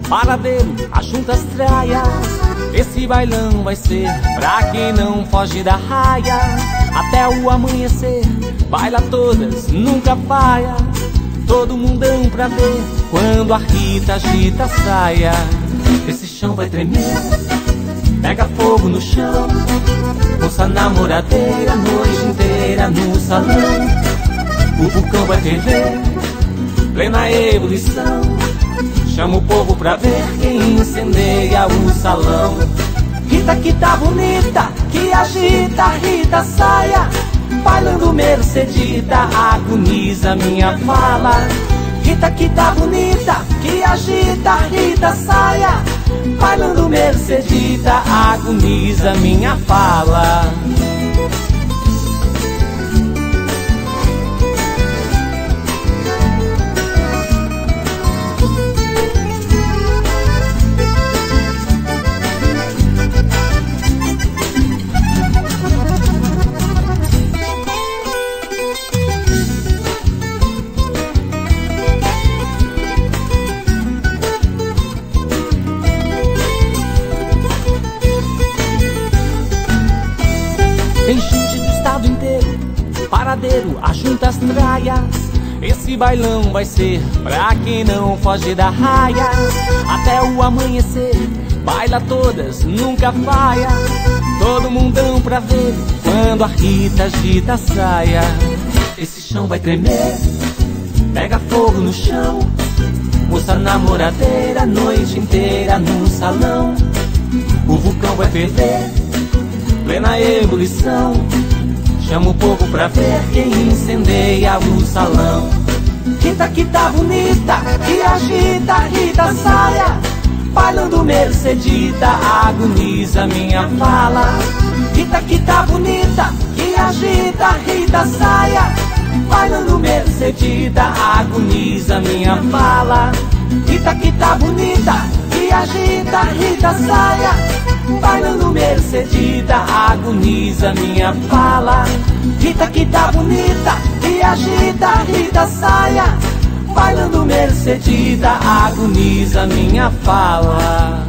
paradeiro, ajunta as traias. Esse bailão vai ser pra quem não foge da raia. Até o amanhecer, baila todas, nunca falha. Todo mundão pra ver quando a Rita agita a saia. Esse chão vai tremer, pega fogo no chão. Moça namoradeira, noite inteira no salão. O vulcão vai ferver, plena ebulição. Chama o povo pra ver quem incendeia o salão. Rita que tá bonita, que agita a Rita saia. Bailando Mercedita, agoniza minha fala. Rita que tá bonita, que agita a Rita saia. Bailando Mercedita, agoniza minha fala. Tem gente do estado inteiro, paradeiro, ajunta as traias. Esse bailão vai ser pra quem não foge da raia. Até o amanhecer, baila todas, nunca falha. Todo mundão pra ver quando a Rita agita a saia. Esse chão vai tremer, pega fogo no chão. Moça namoradeira, noite inteira no salão. O vulcão vai ferver, plena ebulição. Chama o povo pra ver quem incendeia o salão. Rita que tá bonita, que agita a Rita saia. Bailando Mercedita, agoniza minha fala. Rita que tá bonita, que agita a Rita saia. Bailando Mercedita, agoniza minha fala. Rita que tá bonita, que agita a Rita saia. Bailando Mercedita, agoniza minha fala. Rita que tá bonita, que agita a Rita saia. Bailando Mercedita, agoniza minha fala.